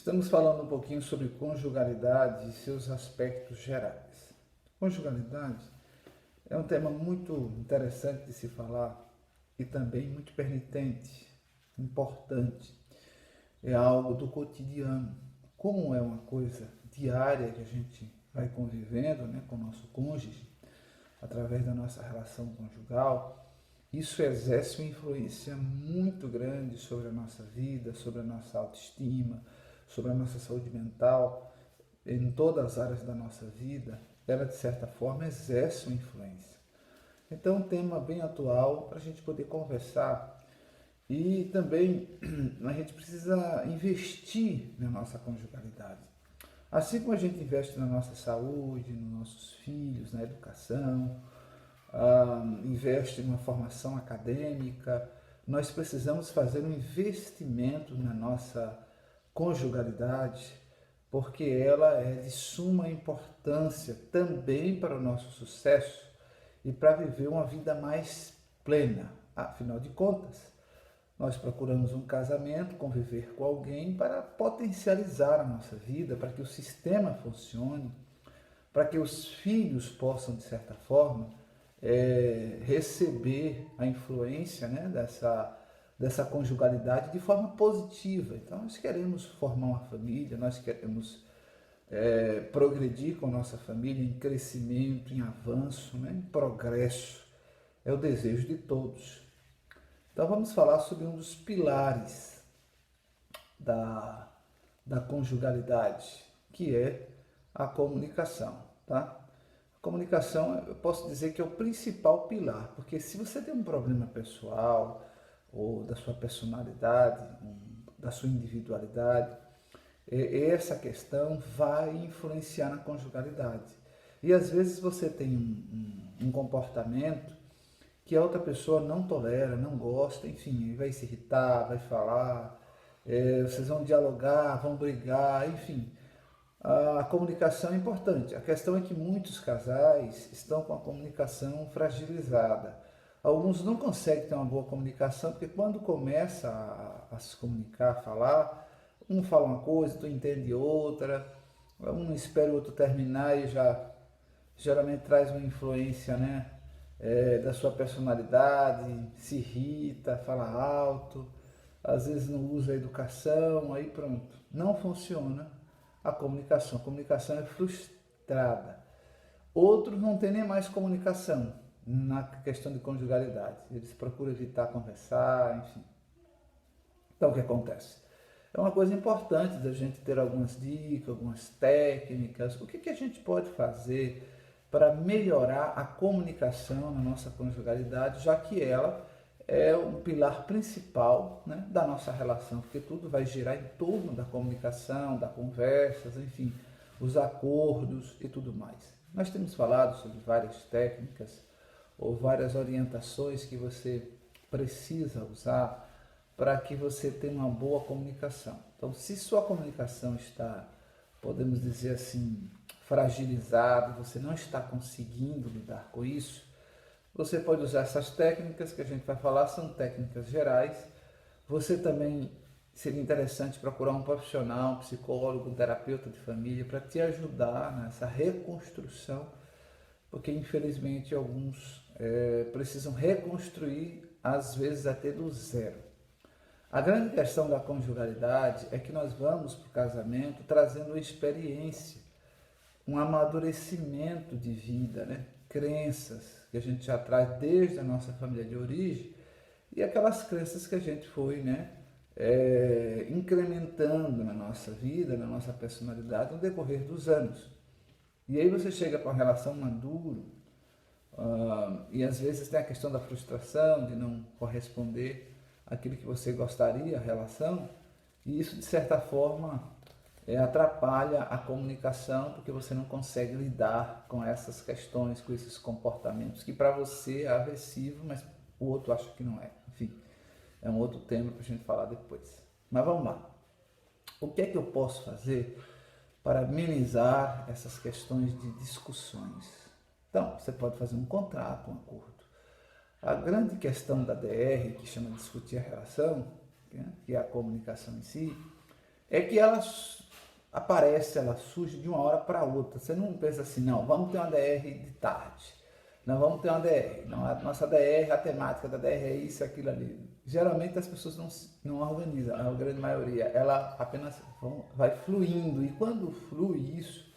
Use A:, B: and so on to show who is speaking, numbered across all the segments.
A: Estamos falando um pouquinho sobre conjugalidade e seus aspectos gerais. Conjugalidade é um tema muito interessante de se falar e também muito pertinente, importante. É algo do cotidiano. Como é uma coisa diária que a gente vai convivendo, né, com o nosso cônjuge, através da nossa relação conjugal, isso exerce uma influência muito grande sobre a nossa vida, sobre a nossa autoestima, sobre a nossa saúde mental, em todas as áreas da nossa vida. Ela, de certa forma, exerce uma influência. Então, um tema bem atual para a gente poder conversar. E também a gente precisa investir na nossa conjugalidade. Assim como a gente investe na nossa saúde, nos nossos filhos, na educação, investe em uma formação acadêmica, nós precisamos fazer um investimento na nossa conjugalidade, porque ela é de suma importância também para o nosso sucesso e para viver uma vida mais plena. Afinal de contas, nós procuramos um casamento, conviver com alguém para potencializar a nossa vida, para que o sistema funcione, para que os filhos possam, de certa forma, receber a influência, né, dessa conjugalidade de forma positiva. Então, nós queremos formar uma família, nós queremos progredir com a nossa família em crescimento, em avanço, né, em progresso. É o desejo de todos. Então, vamos falar sobre um dos pilares da conjugalidade, que é a comunicação, tá? A comunicação, eu posso dizer que é o principal pilar, porque se você tem um problema pessoal ou da sua personalidade, da sua individualidade, essa questão vai influenciar na conjugalidade. E às vezes você tem um comportamento que a outra pessoa não tolera, não gosta, enfim, vai se irritar, vai falar, vocês vão dialogar, vão brigar, enfim. A comunicação é importante. A questão é que muitos casais estão com a comunicação fragilizada. Alguns não conseguem ter uma boa comunicação, porque quando começa a se comunicar, a falar, um fala uma coisa, outro entende outra, um espera o outro terminar e já geralmente traz uma influência, né, da sua personalidade, se irrita, fala alto, às vezes não usa a educação, aí pronto, não funciona a comunicação. A comunicação é frustrada. Outros não têm nem mais comunicação na questão de conjugalidade. Eles procuram evitar conversar, enfim. Então, o que acontece? É uma coisa importante da gente ter algumas dicas, algumas técnicas. O que a gente pode fazer para melhorar a comunicação na nossa conjugalidade, já que ela é um pilar principal, né, da nossa relação, porque tudo vai girar em torno da comunicação, das conversas, enfim, os acordos e tudo mais. Nós temos falado sobre várias técnicas ou várias orientações que você precisa usar para que você tenha uma boa comunicação. Então, se sua comunicação está, podemos dizer assim, fragilizada, você não está conseguindo lidar com isso, você pode usar essas técnicas que a gente vai falar, são técnicas gerais. Você também seria interessante procurar um profissional, um psicólogo, um terapeuta de família para te ajudar nessa reconstrução, porque infelizmente alguns precisam reconstruir, às vezes até do zero. A grande questão da conjugalidade é que nós vamos para o casamento trazendo uma experiência, um amadurecimento de vida, né? Crenças que a gente já traz desde a nossa família de origem e aquelas crenças que a gente foi, né, incrementando na nossa vida, na nossa personalidade no decorrer dos anos. E aí você chega para uma relação madura e às vezes tem a questão da frustração, de não corresponder àquilo que você gostaria, a relação, e isso de certa forma atrapalha a comunicação, porque você não consegue lidar com essas questões, com esses comportamentos que para você é aversivo, mas o outro acha que não é. Enfim, é um outro tema para a gente falar depois. Mas vamos lá. O que é que eu posso fazer para minimizar essas questões de discussões? Então, você pode fazer um contrato, um acordo. A grande questão da DR, que chama de discutir a relação, né, que é a comunicação em si, é que ela aparece, ela surge de uma hora para outra. Você não pensa assim, não, vamos ter uma DR de tarde. Não, vamos ter uma DR. Não, a nossa DR, a temática da DR é isso, aquilo ali. Geralmente as pessoas não organizam, a grande maioria. Ela apenas vai fluindo. E quando flui isso,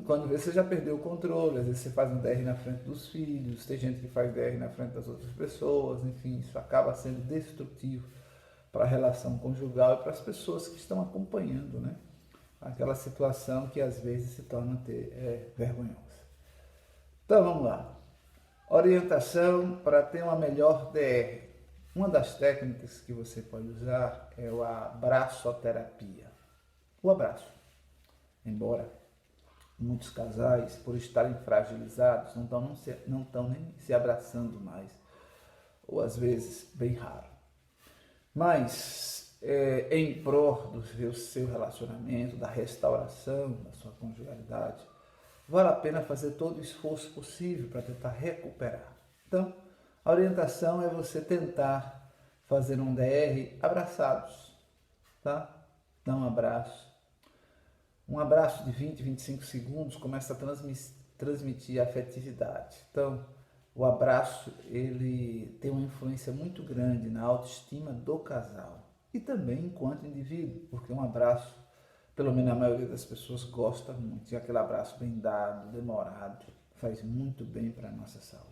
A: quando você já perdeu o controle, às vezes você faz um DR na frente dos filhos, tem gente que faz DR na frente das outras pessoas, enfim, isso acaba sendo destrutivo para a relação conjugal e para as pessoas que estão acompanhando, né? Aquela situação que às vezes se torna vergonhosa. Então vamos lá. Orientação para ter uma melhor DR. Uma das técnicas que você pode usar é o abraçoterapia. O abraço. Embora muitos casais, por estarem fragilizados, não estão nem se abraçando mais. Ou às vezes, bem raro. Mas, em prol do seu relacionamento, da restauração da sua conjugalidade, vale a pena fazer todo o esforço possível para tentar recuperar. Então, a orientação é você tentar fazer um DR abraçados, tá? Dá um abraço. Um abraço de 20, 25 segundos começa a transmitir afetividade. Então, o abraço, ele tem uma influência muito grande na autoestima do casal e também enquanto indivíduo, porque um abraço, pelo menos a maioria das pessoas gosta muito, e aquele abraço bem dado, demorado, faz muito bem para a nossa saúde.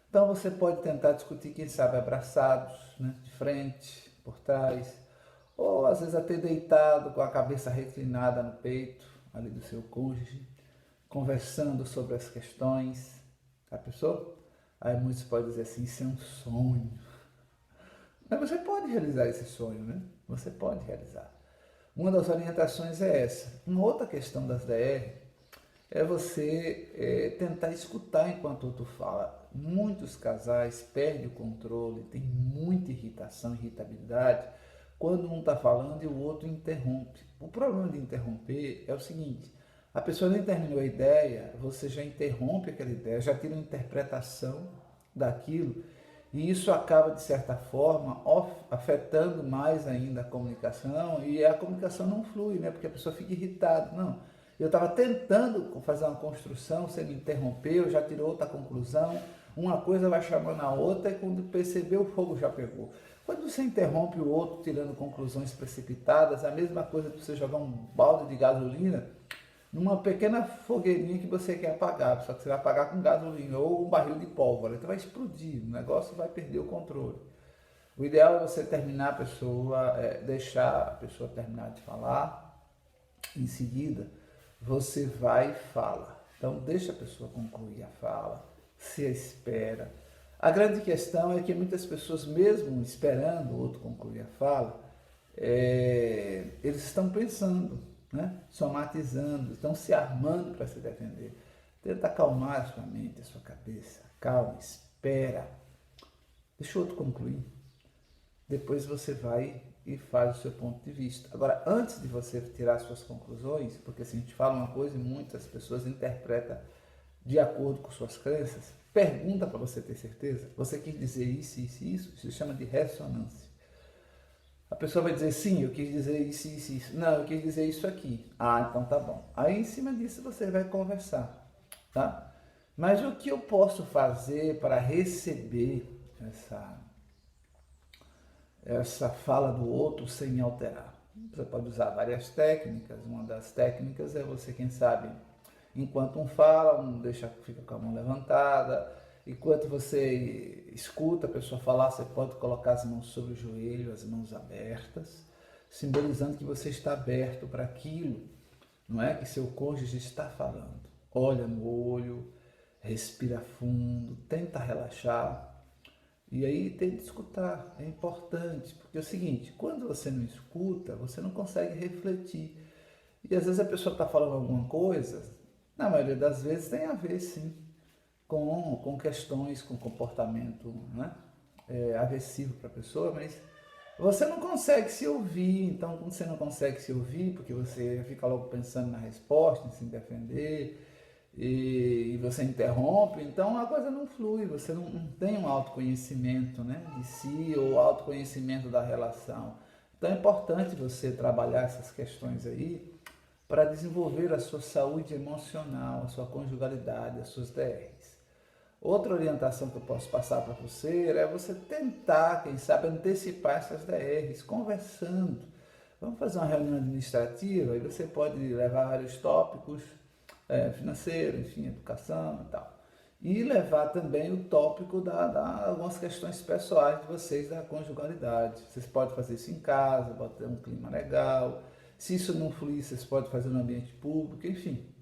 A: Então você pode tentar discutir, quem sabe, abraçados, né, de frente, por trás, ou às vezes até deitado com a cabeça reclinada no peito, ali do seu cônjuge, conversando sobre as questões. A pessoa? Aí muitos podem dizer assim, isso é um sonho. Mas você pode realizar esse sonho, né? Você pode realizar. Uma das orientações é essa. Uma outra questão das DR é você tentar escutar enquanto o outro fala. Muitos casais perdem o controle, tem muita irritação, irritabilidade, quando um está falando e o outro interrompe. O problema de interromper é o seguinte, a pessoa nem terminou a ideia, você já interrompe aquela ideia, já tira uma interpretação daquilo, e isso acaba, de certa forma, afetando mais ainda a comunicação, e a comunicação não flui, né? Porque a pessoa fica irritada. Não, eu estava tentando fazer uma construção, você me interrompeu, já tirou outra conclusão, uma coisa vai chamando a outra, e quando percebeu, o fogo já pegou. Quando você interrompe o outro tirando conclusões precipitadas, é a mesma coisa que você jogar um balde de gasolina numa pequena fogueirinha que você quer apagar, só que você vai apagar com gasolina ou um barril de pólvora, então vai explodir, o negócio vai perder o controle. O ideal é você terminar a pessoa, deixar a pessoa terminar de falar, em seguida você vai e fala. Então deixa a pessoa concluir a fala, se espera. A grande questão é que muitas pessoas, mesmo esperando o outro concluir a fala, eles estão pensando, né? Somatizando, estão se armando para se defender. Tenta acalmar a sua mente, a sua cabeça. Calma, espera. Deixa o outro concluir. Depois você vai e faz o seu ponto de vista. Agora, antes de você tirar suas conclusões, porque assim, a gente fala uma coisa e muitas pessoas interpretam de acordo com suas crenças, pergunta para você ter certeza. Você quis dizer isso, isso, isso? Isso se chama de ressonância. A pessoa vai dizer, sim, eu quis dizer isso, isso, isso. Não, eu quis dizer isso aqui. Ah, então tá bom. Aí em cima disso você vai conversar, tá? Mas o que eu posso fazer para receber essa fala do outro sem me alterar? Você pode usar várias técnicas. Uma das técnicas é você, quem sabe, enquanto um fala, fica com a mão levantada. Enquanto você escuta a pessoa falar, você pode colocar as mãos sobre o joelho, as mãos abertas, simbolizando que você está aberto para aquilo, não é? Que seu cônjuge está falando. Olha no olho, respira fundo, tenta relaxar. E aí tenta escutar, é importante, porque é o seguinte, quando você não escuta, você não consegue refletir. E às vezes a pessoa está falando alguma coisa, na maioria das vezes tem a ver sim, com questões, com comportamento, né? Aversivo para a pessoa, mas você não consegue se ouvir. Então, quando você não consegue se ouvir, porque você fica logo pensando na resposta, em se defender, e você interrompe, então a coisa não flui, você não tem um autoconhecimento, né, de si ou autoconhecimento da relação. Então é importante você trabalhar essas questões aí para desenvolver a sua saúde emocional, a sua conjugalidade, as suas DRs. Outra orientação que eu posso passar para você é você tentar, quem sabe, antecipar essas DRs, conversando. Vamos fazer uma reunião administrativa e você pode levar vários tópicos, financeiro, enfim, educação e tal. E levar também o tópico da algumas questões pessoais de vocês, da conjugalidade. Vocês podem fazer isso em casa, pode ter um clima legal. Se isso não fluir, vocês podem fazer no ambiente público, enfim.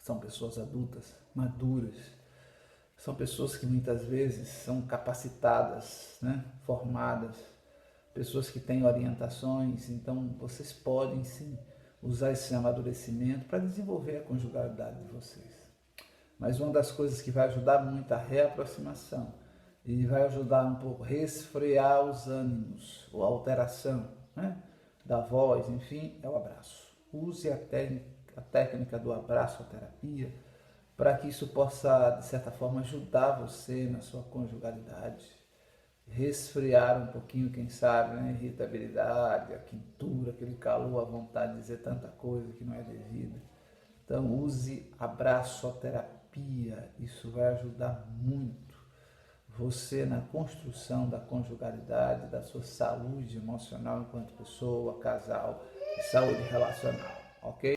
A: São pessoas adultas, maduras. São pessoas que muitas vezes são capacitadas, né? Formadas, pessoas que têm orientações, então vocês podem sim usar esse amadurecimento para desenvolver a conjugalidade de vocês. Mas uma das coisas que vai ajudar muito a reaproximação e vai ajudar um pouco a resfriar os ânimos, ou a alteração, né, da voz, enfim, é o abraço. Use a técnica do abraço-terapia para que isso possa, de certa forma, ajudar você na sua conjugalidade, resfriar um pouquinho, quem sabe, né? A irritabilidade, a quintura, aquele calor, a vontade de dizer tanta coisa que não é devida. Então use abraçoterapia, isso vai ajudar muito você na construção da conjugalidade, da sua saúde emocional enquanto pessoa, casal e saúde relacional, ok?